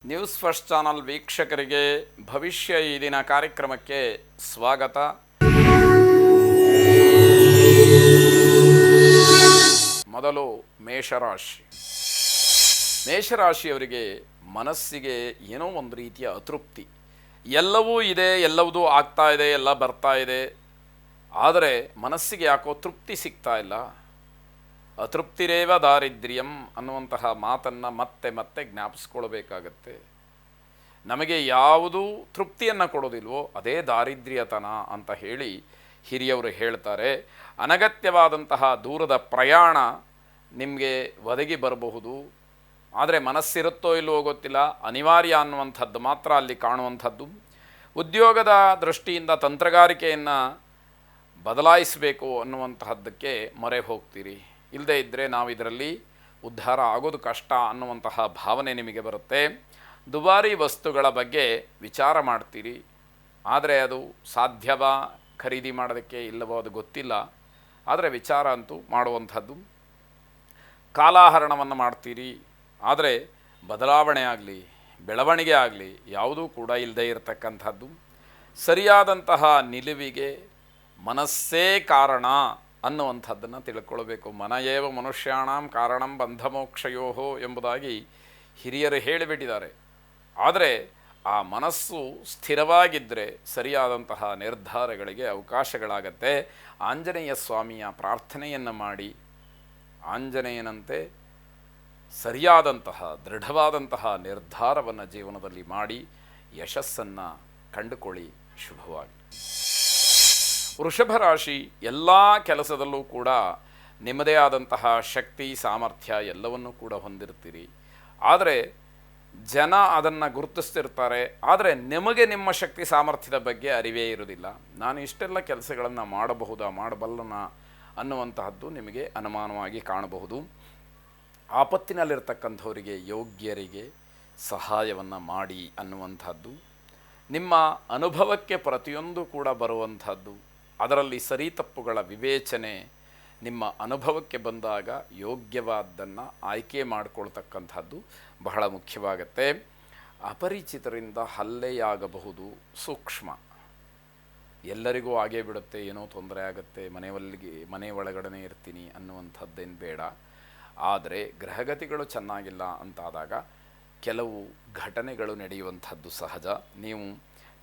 News first channel ವೀಕ್ಷಕರಿಗೆ ಭವಿಷ್ಯ ಈ ದಿನ ಕಾರ್ಯಕ್ರಮಕ್ಕೆ ಸ್ವಾಗತ. ಮೊದಲು ಮೇಷರಾಶಿ. ಮೇಷರಾಶಿಯವರಿಗೆ ಮನಸ್ಸಿಗೆ ಏನೋ ಒಂದು ರೀತಿಯ ಅತೃಪ್ತಿ. ಎಲ್ಲವೂ ಇದೆ, ಎಲ್ಲವೂ ಆಗ್ತಾ ಇದೆ, ಎಲ್ಲ ಬರ್ತಾ ಇದೆ, ಆದರೆ ಮನಸ್ಸಿಗೆ ಯಾಕೋ ತೃಪ್ತಿ ಸಿಗ್ತಾ ಇಲ್ಲ. ಅತೃಪ್ತಿರೇವ ದಾರಿದ್ರ್ಯಂ ಅನ್ನುವಂತಹ ಮಾತನ್ನು ಮತ್ತೆ ಮತ್ತೆ ಜ್ಞಾಪಿಸ್ಕೊಳ್ಬೇಕಾಗತ್ತೆ. ನಮಗೆ ಯಾವುದು ತೃಪ್ತಿಯನ್ನು ಕೊಡೋದಿಲ್ವೋ ಅದೇ ದಾರಿದ್ರ್ಯತನ ಅಂತ ಹೇಳಿ ಹಿರಿಯವರು ಹೇಳ್ತಾರೆ. ಅನಗತ್ಯವಾದಂತಹ ದೂರದ ಪ್ರಯಾಣ ನಿಮಗೆ ಒದಗಿ ಬರಬಹುದು, ಆದರೆ ಮನಸ್ಸಿರುತ್ತೋ ಇಲ್ಲವೋ ಗೊತ್ತಿಲ್ಲ, ಅನಿವಾರ್ಯ ಅನ್ನುವಂಥದ್ದು ಮಾತ್ರ ಅಲ್ಲಿ ಕಾಣುವಂಥದ್ದು. ಉದ್ಯೋಗದ ದೃಷ್ಟಿಯಿಂದ ತಂತ್ರಗಾರಿಕೆಯನ್ನು ಬದಲಾಯಿಸಬೇಕು ಅನ್ನುವಂತಹದ್ದಕ್ಕೆ ಮೊರೆ ಹೋಗ್ತೀರಿ. ಇಲ್ಲದೇ ಇದ್ದರೆ ನಾವು ಇದರಲ್ಲಿ ಉದ್ಧಾರ ಆಗೋದು ಕಷ್ಟ ಅನ್ನುವಂತಹ ಭಾವನೆ ನಿಮಗೆ ಬರುತ್ತೆ. ದುಬಾರಿ ವಸ್ತುಗಳ ಬಗ್ಗೆ ವಿಚಾರ ಮಾಡ್ತೀರಿ, ಆದರೆ ಅದು ಸಾಧ್ಯವಾ ಖರೀದಿ ಮಾಡೋದಕ್ಕೆ ಇಲ್ಲವೋ ಅದು ಗೊತ್ತಿಲ್ಲ, ಆದರೆ ವಿಚಾರ ಅಂತೂ ಮಾಡುವಂಥದ್ದು. ಕಾಲಾಹರಣವನ್ನು ಮಾಡ್ತೀರಿ, ಆದರೆ ಬದಲಾವಣೆ ಆಗಲಿ ಬೆಳವಣಿಗೆ ಆಗಲಿ ಯಾವುದೂ ಕೂಡ ಇಲ್ಲದೇ ಇರತಕ್ಕಂಥದ್ದು. ಸರಿಯಾದಂತಹ ನಿಲುವಿಗೆ ಮನಸ್ಸೇ ಕಾರಣ ಅನ್ನುವಂಥದ್ದನ್ನು ತಿಳ್ಕೊಳ್ಬೇಕು. ಮನಯೇವ ಮನುಷ್ಯಾಣಂ ಕಾರಣಂ ಬಂಧಮೋಕ್ಷಯೋ ಎಂಬುದಾಗಿ ಹಿರಿಯರು ಹೇಳಿಬಿಟ್ಟಿದ್ದಾರೆ. ಆದರೆ ಆ ಮನಸ್ಸು ಸ್ಥಿರವಾಗಿದ್ದರೆ ಸರಿಯಾದಂತಹ ನಿರ್ಧಾರಗಳಿಗೆ ಅವಕಾಶಗಳಾಗತ್ತೆ. ಆಂಜನೇಯ ಸ್ವಾಮಿಯ ಪ್ರಾರ್ಥನೆಯನ್ನು ಮಾಡಿ ಆಂಜನೇಯನಂತೆ ಸರಿಯಾದಂತಹ ದೃಢವಾದಂತಹ ನಿರ್ಧಾರವನ್ನು ಜೀವನದಲ್ಲಿ ಮಾಡಿ ಯಶಸ್ಸನ್ನು ಕಂಡುಕೊಳ್ಳಿ. ಶುಭವಾಗಿ. ವೃಷಭ ರಾಶಿ. ಎಲ್ಲ ಕೆಲಸದಲ್ಲೂ ಕೂಡ ನಿಮ್ಮದೇ ಆದಂತಹ ಶಕ್ತಿ ಸಾಮರ್ಥ್ಯ ಎಲ್ಲವನ್ನೂ ಕೂಡ ಹೊಂದಿರ್ತೀರಿ, ಆದರೆ ಜನ ಅದನ್ನು ಗುರುತಿಸ್ತಿರ್ತಾರೆ, ಆದರೆ ನಿಮಗೆ ನಿಮ್ಮ ಶಕ್ತಿ ಸಾಮರ್ಥ್ಯದ ಬಗ್ಗೆ ಅರಿವೇ ಇರೋದಿಲ್ಲ. ನಾನು ಇಷ್ಟೆಲ್ಲ ಕೆಲಸಗಳನ್ನು ಮಾಡಬಲ್ಲನ ಅನ್ನುವಂತಹದ್ದು ನಿಮಗೆ ಅನುಮಾನವಾಗಿ ಕಾಣಬಹುದು. ಆಪತ್ತಿನಲ್ಲಿರ್ತಕ್ಕಂಥವರಿಗೆ ಯೋಗ್ಯರಿಗೆ ಸಹಾಯವನ್ನು ಮಾಡಿ ಅನ್ನುವಂಥದ್ದು ನಿಮ್ಮ ಅನುಭವಕ್ಕೆ ಪ್ರತಿಯೊಂದು ಕೂಡ ಬರುವಂಥದ್ದು. ಅದರಲ್ಲಿ ಸರಿ ತಪ್ಪುಗಳ ವಿವೇಚನೆ ನಿಮ್ಮ ಅನುಭವಕ್ಕೆ ಬಂದಾಗ ಯೋಗ್ಯವಾದ್ದನ್ನು ಆಯ್ಕೆ ಮಾಡಿಕೊಳ್ತಕ್ಕಂಥದ್ದು ಬಹಳ ಮುಖ್ಯವಾಗತ್ತೆ. ಅಪರಿಚಿತರಿಂದ ಹಲ್ಲೆಯಾಗಬಹುದು, ಸೂಕ್ಷ್ಮ. ಎಲ್ಲರಿಗೂ ಆಗೇ ಬಿಡುತ್ತೆ, ಏನೋ ತೊಂದರೆ ಆಗುತ್ತೆ, ಮನೆ ಒಳಗಡೆ ಇರ್ತೀನಿ ಅನ್ನುವಂಥದ್ದೇನು ಬೇಡ. ಆದರೆ ಗ್ರಹಗತಿಗಳು ಚೆನ್ನಾಗಿಲ್ಲ ಅಂತಾದಾಗ ಕೆಲವು ಘಟನೆಗಳು ನಡೆಯುವಂಥದ್ದು ಸಹಜ. ನೀವು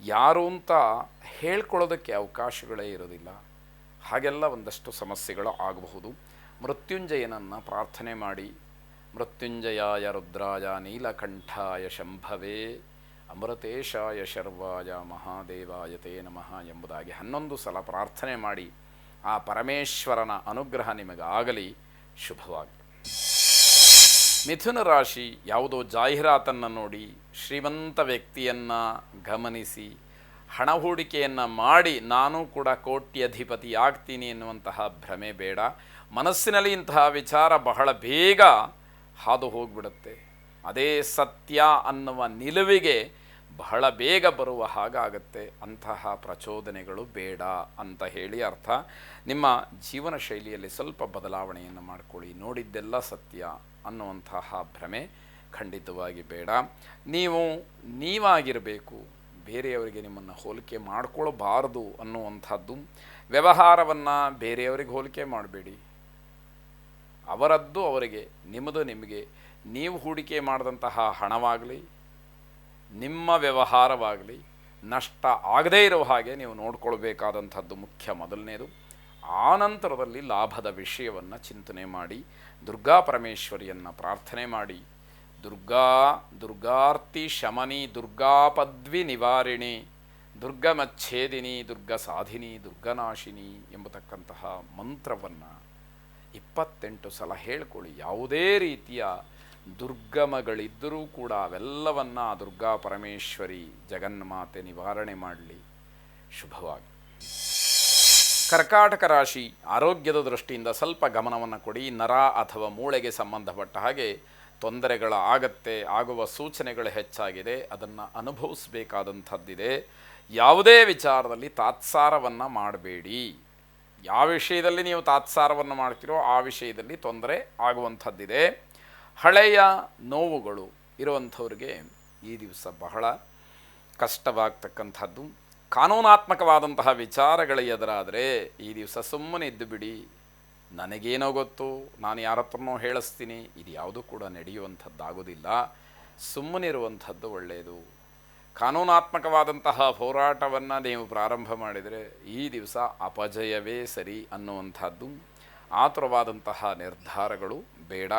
ಯಾರು ಅಂತ ಹೇಳ್ಕೊಳ್ಳೋದಕ್ಕೆ ಅವಕಾಶಗಳೇ ಇರೋದಿಲ್ಲ. ಹಾಗೆಲ್ಲ ಒಂದಷ್ಟು ಸಮಸ್ಯೆಗಳು ಆಗಬಹುದು. ಮೃತ್ಯುಂಜಯನನ್ನು ಪ್ರಾರ್ಥನೆ ಮಾಡಿ. ಮೃತ್ಯುಂಜಯಾಯ ರುದ್ರಾಯ ನೀಲಕಂಠಾಯ ಶಂಭವೇ ಅಮೃತೇಶಾಯ ಶರ್ವಾಯ ಮಹಾದೇವಾಯ ತೇ ನಮಃ ಎಂಬುದಾಗಿ 11 ಸಲ ಪ್ರಾರ್ಥನೆ ಮಾಡಿ ಆ ಪರಮೇಶ್ವರನ ಅನುಗ್ರಹ ನಿಮಗಾಗಲಿ. ಶುಭವಾಗಿ. ಮಿಥುನ ರಾಶಿ. ಯಾವುದೋ ಜಾಹೀರಾತನ್ನು ನೋಡಿ ಶ್ರೀಮಂತ ವ್ಯಕ್ತಿಯನ್ನು ಗಮನಿಸಿ ಹಣ ಹೂಡಿಕೆಯನ್ನು ಮಾಡಿ ನಾನು ಕೂಡ ಕೋಟ್ಯಧಿಪತಿ ಆಗ್ತೀನಿ ಎನ್ನುವಂತಹ ಭ್ರಮೆ ಬೇಡ. ಮನಸ್ಸಿನಲ್ಲಿ ಇಂತಹ ವಿಚಾರ ಬಹಳ ಬೇಗ ಹಾದು ಹೋಗಿಬಿಡುತ್ತೆ. ಅದೇ ಸತ್ಯ ಅನ್ನುವ ನಿಲುವಿಗೆ ಬಹಳ ಬೇಗ ಬರುವ ಹಾಗಾಗತ್ತೆ. ಅಂತಹ ಪ್ರಚೋದನೆಗಳು ಬೇಡ ಅಂತ ಹೇಳಿ ಅರ್ಥ. ನಿಮ್ಮ ಜೀವನ ಶೈಲಿಯಲ್ಲಿ ಸ್ವಲ್ಪ ಬದಲಾವಣೆಯನ್ನು ಮಾಡಿಕೊಳ್ಳಿ. ನೋಡಿದ್ದೆಲ್ಲ ಸತ್ಯ ಅನ್ನುವಂತಹ ಭ್ರಮೆ ಖಂಡಿತವಾಗಿ ಬೇಡ. ನೀವಾಗಿರಬೇಕು, ಬೇರೆಯವರಿಗೆ ನಿಮ್ಮನ್ನು ಹೋಲಿಕೆ ಮಾಡಿಕೊಳ್ಳಬಾರದು ಅನ್ನುವಂಥದ್ದು. ವ್ಯವಹಾರವನ್ನು ಬೇರೆಯವರಿಗೆ ಹೋಲಿಕೆ ಮಾಡಬೇಡಿ. ಅವರದ್ದು ಅವರಿಗೆ, ನಿಮ್ಮದು ನಿಮಗೆ. ನೀವು ಹೂಡಿಕೆ ಮಾಡಿದಂತಹ ಹಣವಾಗಲಿ ನಿಮ್ಮ ವ್ಯವಹಾರವಾಗಲಿ ನಷ್ಟ ಆಗದೇ ಇರೋ ಹಾಗೆ ನೀವು ನೋಡ್ಕೊಳ್ಬೇಕಾದಂಥದ್ದು ಮುಖ್ಯ, ಮೊದಲನೇದು. ಆನಂತರದಲ್ಲಿ ಲಾಭದ ವಿಷಯವನ್ನು ಚಿಂತನೆ ಮಾಡಿ ದುರ್ಗಾ ಪರಮೇಶ್ವರಿಯನ್ನು ಪ್ರಾರ್ಥನೆ ಮಾಡಿ. ದುರ್ಗಾರ್ತಿ ಶಮನಿ, ದುರ್ಗಾಪದ್ವಿ ನಿವಾರಿಣಿ, ದುರ್ಗಮಚ್ಛೇದಿನಿ, ದುರ್ಗ ಸಾಧಿನಿ, ದುರ್ಗನಾಶಿನಿ ಎಂಬತಕ್ಕಂತಹ ಮಂತ್ರವನ್ನು 28 ಸಲ ಹೇಳ್ಕೊಳ್ಳಿ. ಯಾವುದೇ ರೀತಿಯ ದುರ್ಗಮಗಳಿದ್ದರೂ ಕೂಡ ಅವೆಲ್ಲವನ್ನು ದುರ್ಗಾ ಪರಮೇಶ್ವರಿ ಜಗನ್ಮಾತೆ ನಿವಾರಣೆ ಮಾಡಲಿ. ಶುಭವಾಗಿ. ಕರ್ಕಾಟಕ ರಾಶಿ. ಆರೋಗ್ಯದ ದೃಷ್ಟಿಯಿಂದ ಸ್ವಲ್ಪ ಗಮನವನ್ನು ಕೊಡಿ. ನರ ಅಥವಾ ಮೂಳೆಗೆ ಸಂಬಂಧಪಟ್ಟ ಹಾಗೆ ಆಗುವ ಸೂಚನೆಗಳು ಹೆಚ್ಚಾಗಿದೆ. ಅದನ್ನು ಅನುಭವಿಸಬೇಕಾದಂಥದ್ದಿದೆ. ಯಾವುದೇ ವಿಚಾರದಲ್ಲಿ ತಾತ್ಸಾರವನ್ನು ಮಾಡಬೇಡಿ. ಯಾವ ವಿಷಯದಲ್ಲಿ ನೀವು ತಾತ್ಸಾರವನ್ನು ಮಾಡ್ತೀರೋ ಆ ವಿಷಯದಲ್ಲಿ ತೊಂದರೆ ಆಗುವಂಥದ್ದಿದೆ. ಹಳೆಯ ನೋವುಗಳು ಇರುವಂಥವ್ರಿಗೆ ಈ ದಿವಸ ಬಹಳ ಕಷ್ಟವಾಗ್ತಕ್ಕಂಥದ್ದು. ಕಾನೂನಾತ್ಮಕವಾದಂತಹ ವಿಚಾರಗಳ ಎದುರಾದರೆ ಈ ದಿವಸ ಸುಮ್ಮನೆ ಇದ್ದು ಬಿಡಿ, ನನಗೇನೋ ಗೊತ್ತು, ನಾನು ಯಾರ ಹತ್ರನೋ ಹೇಳಿಸ್ತೀನಿ, ಇದು ಯಾವುದೂ ಕೂಡ ನಡೆಯುವಂಥದ್ದಾಗೋದಿಲ್ಲ. ಸುಮ್ಮನಿರುವಂಥದ್ದು ಒಳ್ಳೆಯದು. ಕಾನೂನಾತ್ಮಕವಾದಂತಹ ಹೋರಾಟವನ್ನು ನೀವು ಪ್ರಾರಂಭ ಮಾಡಿದರೆ ಈ ದಿವಸ ಅಪಜಯವೇ ಸರಿ ಅನ್ನುವಂಥದ್ದು. ಆತುರವಾದಂತಹ ನಿರ್ಧಾರಗಳು ಬೇಡ.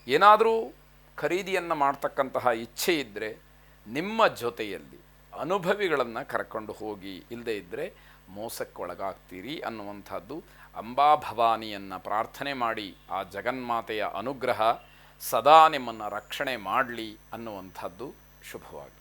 ಏನಾದರೂ ಖರೀದಿಯನ್ನು ಮಾಡ್ತಕ್ಕಂತಹ ಇಚ್ಛೆ ಇದ್ದರೆ ನಿಮ್ಮ ಜೊತೆಯಲ್ಲಿ ಅನುಭವಿಗಳನ್ನು ಕರ್ಕೊಂಡು ಹೋಗಿ, ಇಲ್ಲದೇ ಇದ್ದರೆ ಮೋಸಕ್ಕೊಳಗಾಗ್ತೀರಿ ಅನ್ನುವಂಥದ್ದು. ಅಂಬಾಭವಾನಿಯನ್ನು ಪ್ರಾರ್ಥನೆ ಮಾಡಿ ಆ ಜಗನ್ಮಾತೆಯ ಅನುಗ್ರಹ ಸದಾ ನಿಮ್ಮನ್ನು ರಕ್ಷಣೆ ಮಾಡಲಿ ಅನ್ನುವಂಥದ್ದು ಶುಭವಾಗಿ.